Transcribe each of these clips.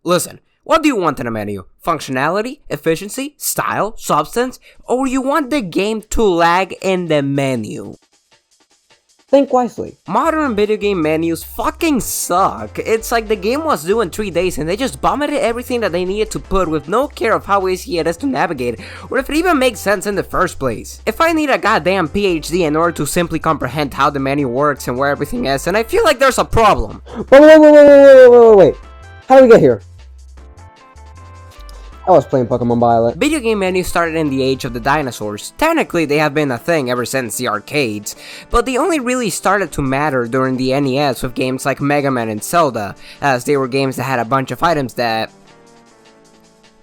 Listen, what do you want in a menu? Functionality, efficiency, style, substance, or you want the game to lag in the menu? Think wisely. Modern video game menus fucking suck. It's like the game was due in 3 days and they just vomited everything that they needed to put with no care of how easy it is to navigate, or if it even makes sense in the first place. If I need a goddamn PhD in order to simply comprehend how the menu works and where everything is, and I feel like there's a problem. Wait. How did we get here? I was playing Pokemon Violet. Video game menus started in the age of the dinosaurs. Technically, they have been a thing ever since the arcades, but they only really started to matter during the NES with games like MegaMan and Zelda, as they were games that had a bunch of items that...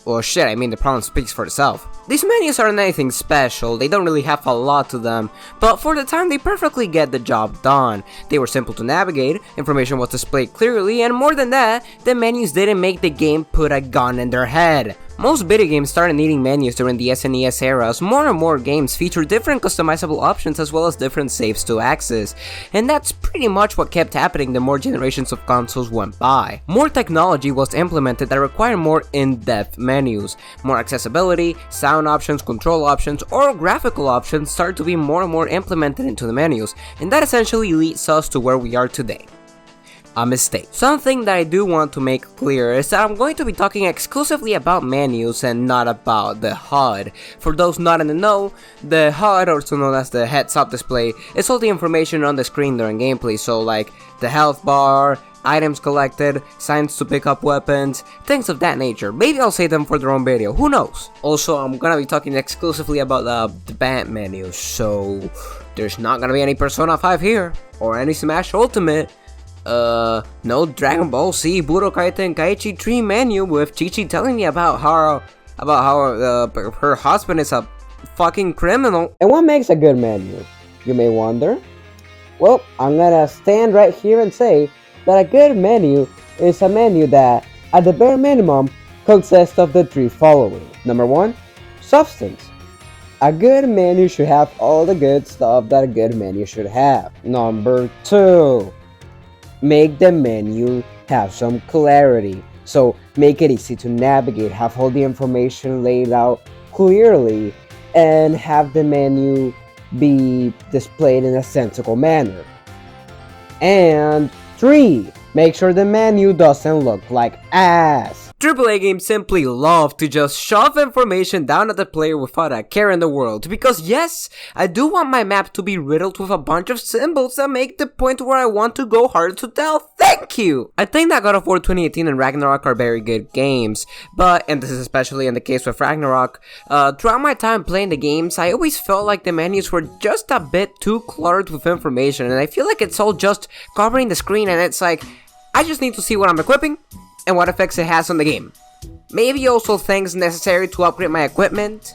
well shit, I mean the problem speaks for itself. These menus aren't anything special, they don't really have a lot to them, but for the time they perfectly get the job done. They were simple to navigate, information was displayed clearly, and more than that, the menus didn't make the game put a gun in their head. Most video games started needing menus during the SNES era as more and more games feature different customizable options as well as different saves to access, and that's pretty much what kept happening the more generations of consoles went by. More technology was implemented that required more in-depth menus. More accessibility, sound options, control options, or graphical options started to be more and more implemented into the menus, and that essentially leads us to where we are today. A mistake. Something that I do want to make clear is that I'm going to be talking exclusively about menus and not about the HUD. For those not in the know, the HUD, also known as the heads-up display, is all the information on the screen during gameplay, so like the health bar, items collected, signs to pick up weapons, things of that nature. Maybe I'll save them for their own video, who knows? Also, I'm gonna be talking exclusively about the band menus, so there's not gonna be any Persona 5 here, or any Smash Ultimate. No Dragon Ball Z Budokai Tenkaichi 3 menu with Chi-Chi telling me about how her husband is a fucking criminal. And what makes a good menu, you may wonder? Well, I'm gonna stand right here and say that a good menu is a menu that, at the bare minimum, consists of the three following. Number 1, substance. A good menu should have all the good stuff that a good menu should have. Number 2, make the menu have some clarity. So make it easy to navigate, have all the information laid out clearly, and have the menu be displayed in a sensible manner. And 3, make sure the menu doesn't look like ass. AAA games simply love to just shove information down at the player without a care in the world, because yes, I do want my map to be riddled with a bunch of symbols that make the point where I want to go harder to tell. Thank you! I think that God of War 2018 and Ragnarok are very good games, but, and this is especially in the case with Ragnarok, throughout my time playing the games, I always felt like the menus were just a bit too cluttered with information, and I feel like it's all just covering the screen, and it's like, I just need to see what I'm equipping and what effects it has on the game. Maybe also things necessary to upgrade my equipment.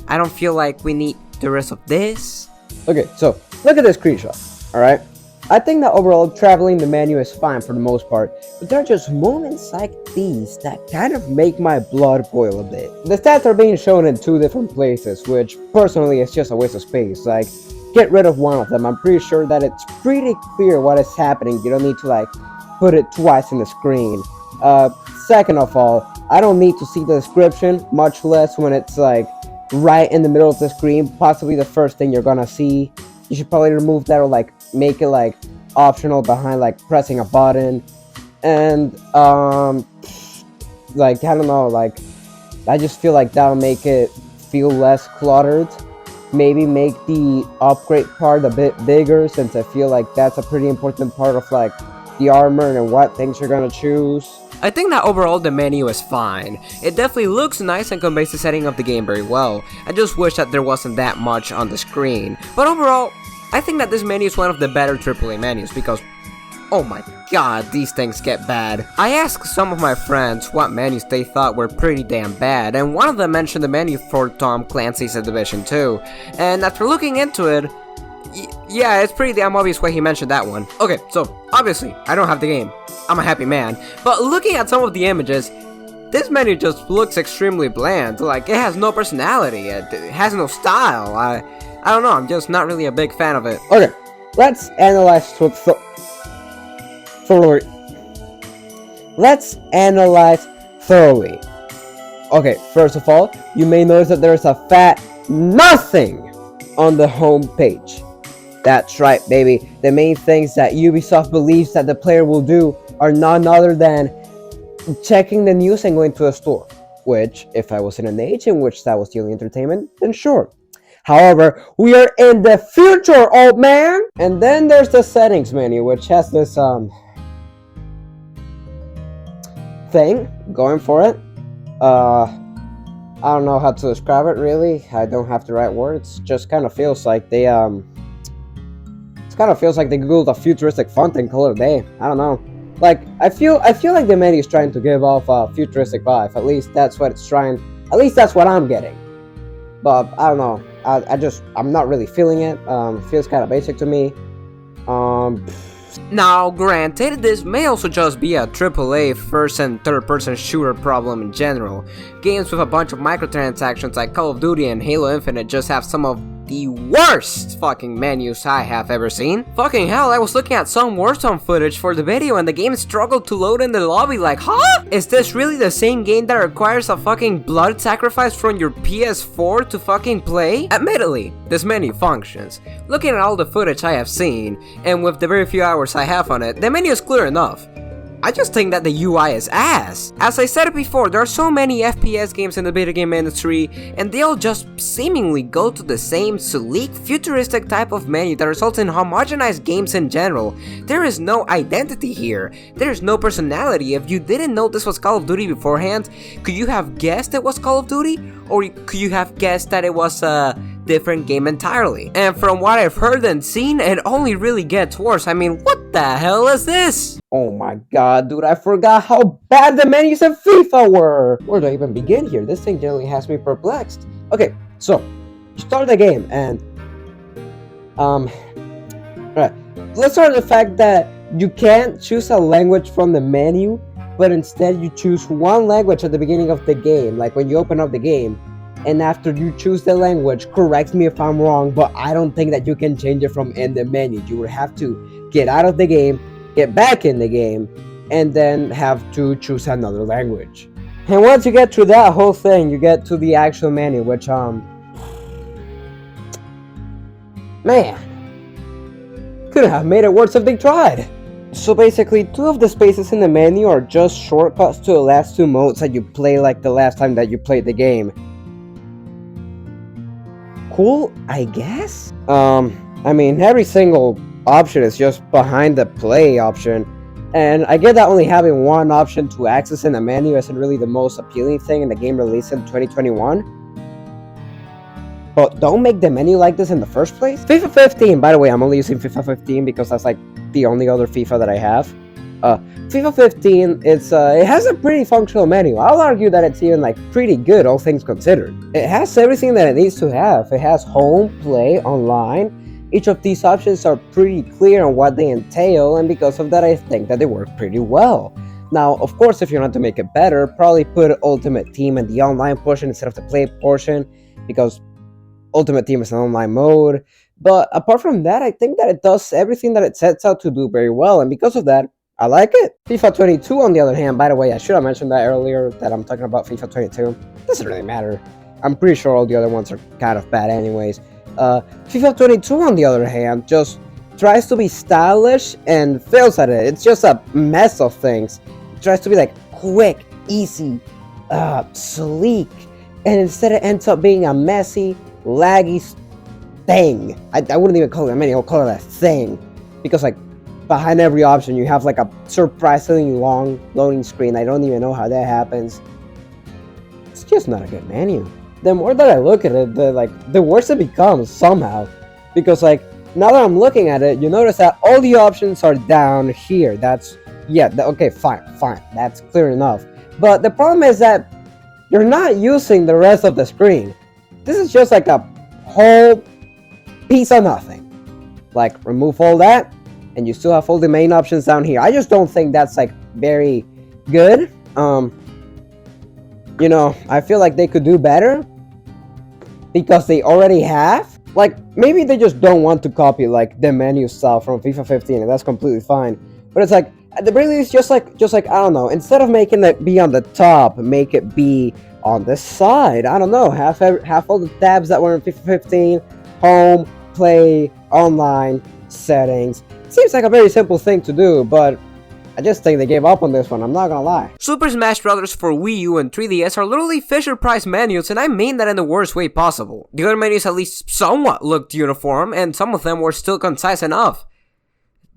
I don't feel like we need the rest of this. Okay, so look at this screenshot, alright? I think that overall traveling the menu is fine for the most part, but there are just moments like these that kind of make my blood boil a bit. The stats are being shown in 2 different places, which personally is just a waste of space. Like, get rid of one of them. I'm pretty sure that it's pretty clear what is happening. You don't need to like put it twice in the screen. Second of all, I don't need to see the description, much less when it's like right in the middle of the screen, possibly the first thing you're gonna see. You should probably remove that or like make it like optional behind like pressing a button. And like I don't know, like I just feel like that'll make it feel less cluttered. Maybe make the upgrade part a bit bigger, since I feel like that's a pretty important part of like the armor and what things you're gonna choose. I think that overall the menu is fine. It definitely looks nice and conveys the setting of the game very well. I just wish that there wasn't that much on the screen. But overall, I think that this menu is one of the better AAA menus because, oh my god, these things get bad. I asked some of my friends what menus they thought were pretty damn bad, and one of them mentioned the menu for Tom Clancy's The Division 2. And after looking into it, yeah, it's pretty damn obvious why he mentioned that one. Okay, so, obviously, I don't have the game. I'm a happy man. But looking at some of the images, this menu just looks extremely bland. Like, it has no personality. It has no style. I don't know, I'm just not really a big fan of it. Okay, let's analyze let's analyze thoroughly. Okay, first of all, you may notice that there's a fat nothing on the home page. That's right, baby. The main things that Ubisoft believes that the player will do are none other than checking the news and going to a store. Which, if I was in an age in which that was the only entertainment, then sure. However, we are in the future, old man! And then there's the settings menu, which has this, thing going for it. I don't know how to describe it, really. I don't have the right words. Just kind of feels like they, it kind of feels like they googled a futuristic font and called it a day. I don't know. Like, I feel like the menu is trying to give off a futuristic vibe. At least that's what it's trying. At least that's what I'm getting. But I don't know. I'm not really feeling it. It feels kind of basic to me. Now, granted, this may also just be a AAA first and third person shooter problem in general. Games with a bunch of microtransactions like Call of Duty and Halo Infinite just have some of the worst fucking menus I have ever seen. Fucking hell, I was looking at some Warzone footage for the video and the game struggled to load in the lobby like, huh? Is this really the same game that requires a fucking blood sacrifice from your PS4 to fucking play? Admittedly, this menu functions. Looking at all the footage I have seen, and with the very few hours I have on it, the menu is clear enough. I just think that the UI is ass. As I said it before, there are so many FPS games in the video game industry, and they all just seemingly go to the same sleek, futuristic type of menu that results in homogenized games in general. There is no identity here. There is no personality. If you didn't know this was Call of Duty beforehand, could you have guessed it was Call of Duty? Or could you have guessed that it was a different game entirely? And from what I've heard and seen, it only really gets worse. I mean, what the hell is this? Oh my god, dude, I forgot how bad the menus in FIFA were! Where do I even begin here? This thing generally has me perplexed. Okay, so, you start the game and... Right, let's start with the fact that you can't choose a language from the menu, but instead you choose one language at the beginning of the game, like when you open up the game. And after you choose the language, correct me if I'm wrong, but I don't think that you can change it from in the menu. You would have to get out of the game, get back in the game, and then have to choose another language. And once you get through that whole thing, you get to the actual menu, which, man, couldn't have made it worse if they tried. So basically, 2 of the spaces in the menu are just shortcuts to the last 2 modes that you play like the last time that you played the game. Cool, I guess? I mean, every single option is just behind the play option, and I get that only having one option to access in the menu isn't really the most appealing thing in the game released in 2021. But don't make the menu like this in the first place. FIFA 15, by the way, I'm only using FIFA 15 because that's like the only other FIFA that I have. FIFA 15, it has a pretty functional menu. I'll argue that it's even like pretty good, all things considered. It has everything that it needs to have. It has home, play, online. Each of these options are pretty clear on what they entail, and because of that I think that they work pretty well. Now, of course, if you want to make it better, probably put Ultimate Team in the online portion instead of the play portion, because Ultimate Team is an online mode. But apart from that, I think that it does everything that it sets out to do very well, and because of that, I like it. FIFA 22, on the other hand, by the way, I should have mentioned that earlier, that I'm talking about FIFA 22. Doesn't really matter. I'm pretty sure all the other ones are kind of bad anyways. FIFA 22, on the other hand, just tries to be stylish and fails at it. It's just a mess of things. It tries to be like quick, easy, sleek, and instead it ends up being a messy, laggy thing. I wouldn't even call it a menu, I'll call it a thing. Because like, behind every option you have like a surprisingly long loading screen. I don't even know how that happens. It's just not a good menu. The more that I look at it, the worse it becomes somehow. Because like, now that I'm looking at it, you notice that all the options are down here. That's, yeah, okay, fine, that's clear enough. But the problem is that you're not using the rest of the screen. This is just like a whole piece of nothing. Like, remove all that, and you still have all the main options down here. I just don't think that's like very good. You know, I feel like they could do better because they already have. Like, maybe they just don't want to copy like the menu style from FIFA 15, and that's completely fine. But it's like, At the very least, just like I don't know, instead of making it be on the top, make it be on the side. I don't know, have all the tabs that were in FIFA 15, home, play, online, settings. Seems like a very simple thing to do, but I just think they gave up on this one, I'm not gonna lie. Super Smash Bros. For Wii U and 3DS are literally Fisher-Price menus, and I mean that in the worst way possible. The other menus at least somewhat looked uniform, and some of them were still concise enough.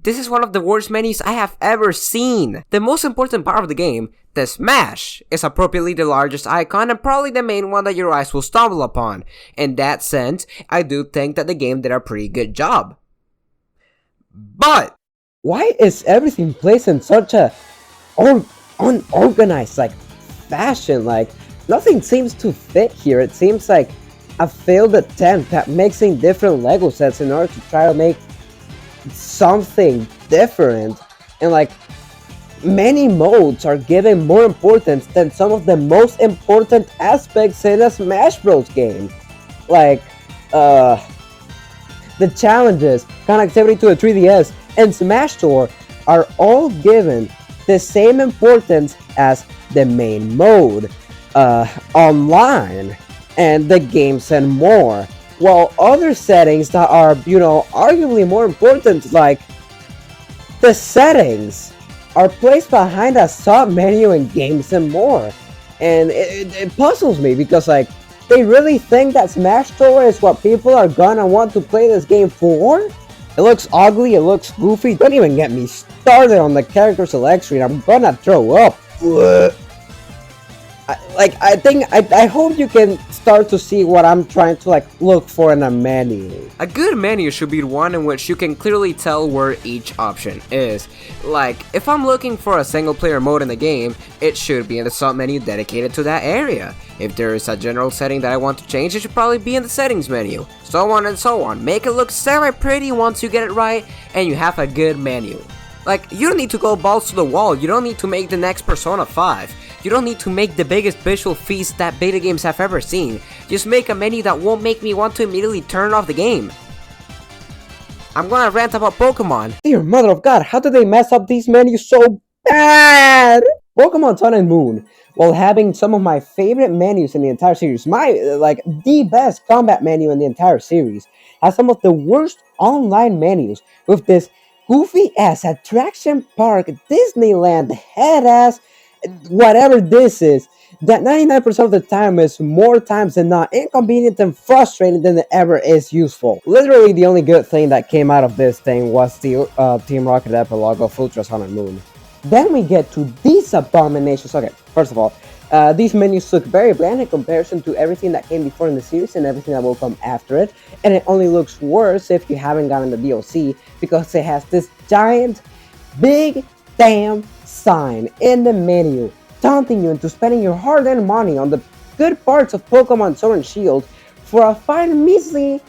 This is one of the worst menus I have ever seen. The most important part of the game, the Smash, is appropriately the largest icon and probably the main one that your eyes will stumble upon. In that sense, I do think that the game did a pretty good job. But why is everything placed in such a unorganized fashion? Like, nothing seems to fit here. It seems like a failed attempt at mixing different Lego sets in order to try to make something different. And like, many modes are given more importance than some of the most important aspects in a Smash Bros. Game. Like, the challenges, connectivity to the 3DS, and Smash Tour are all given the same importance as the main mode, online, and the games and more. While other settings that are, arguably more important, like the settings, are placed behind a sub-menu in games and more. And it puzzles me because, like, they really think that Smash Tour is what people are gonna want to play this game for? It looks ugly, it looks goofy. Don't even get me started on the character select screen. I'm gonna throw up. I hope you can start to see what I'm trying to look for in a menu. a good menu should be one in which you can clearly tell where each option is. Like, if I'm looking for a single player mode in the game, it should be in the sub-menu dedicated to that area. If there is a general setting that I want to change, it should probably be in the settings menu. So on and so on. Make it look semi-pretty once you get it right, and you have a good menu. Like, you don't need to go balls to the wall, you don't need to make the next Persona 5. You don't need to make the biggest visual feast that beta games have ever seen. Just make a menu that won't make me want to immediately turn off the game. I'm gonna rant about Pokemon. Dear mother of God, how did they mess up these menus so bad? Pokemon Sun and Moon, while having some of my favorite menus in the entire series, the best combat menu in the entire series, has some of the worst online menus with this goofy-ass attraction park, Disneyland, head-ass, whatever this is, that 99% of the time is more times than not inconvenient and frustrating than it ever is useful. Literally, the only good thing that came out of this thing was the Team Rocket epilogue of Ultra Sun and Moon. Then we get to these abominations. Okay, first of all, these menus look very bland in comparison to everything that came before in the series and everything that will come after it, and it only looks worse if you haven't gotten the DLC, because it has this giant, big, damn sign in the menu taunting you into spending your hard-earned money on the good parts of Pokemon Sword and Shield for a fine measly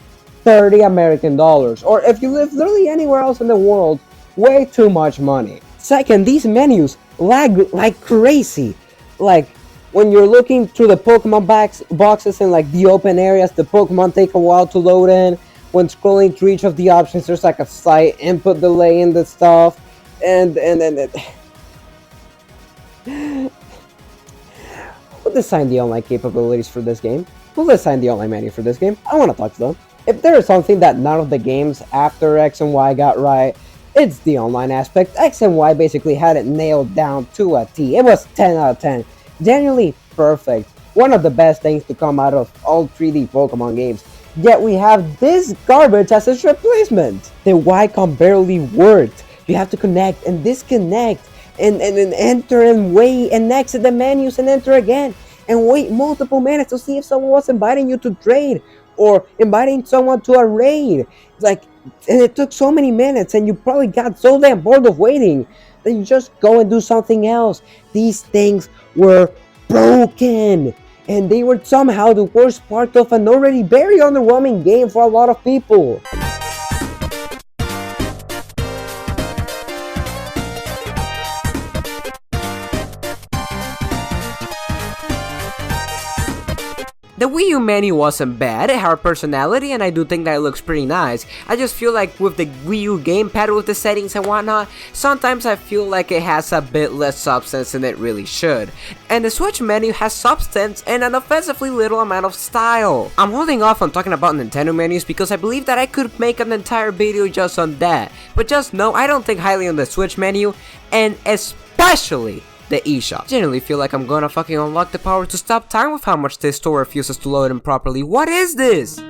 $30 American, or if you live literally anywhere else in the world, way too much money. Second, these menus lag like crazy. Like, when you're looking through the Pokemon boxes in the open areas, the Pokemon take a while to load in. When scrolling through each of the options, there's a slight input delay in the stuff, and who designed the online capabilities for this game? Who designed the online menu for this game? I want to talk to them. If there is something that none of the games after X and Y got right, it's the online aspect. X and Y basically had it nailed down to a T. It was 10 out of 10. Genuinely perfect. One of the best things to come out of all 3D Pokemon games. Yet we have this garbage as its replacement. The Y-Com barely worked. You have to connect and disconnect and enter and wait and exit the menus and enter again and wait multiple minutes to see if someone was inviting you to trade or inviting someone to a raid. And it took so many minutes and you probably got so damn bored of waiting that you just go and do something else. These things were broken, and they were somehow the worst part of an already very underwhelming game for a lot of people. The Wii U menu wasn't bad, it had a personality and I do think that it looks pretty nice. I just feel like with the Wii U gamepad with the settings and whatnot, sometimes I feel like it has a bit less substance than it really should. And the Switch menu has substance and an offensively little amount of style. I'm holding off on talking about Nintendo menus because I believe that I could make an entire video just on that. But just know, I don't think highly on the Switch menu, and especially the eShop. Genuinely feel like I'm gonna fucking unlock the power to stop time with how much this store refuses to load in properly. What is this?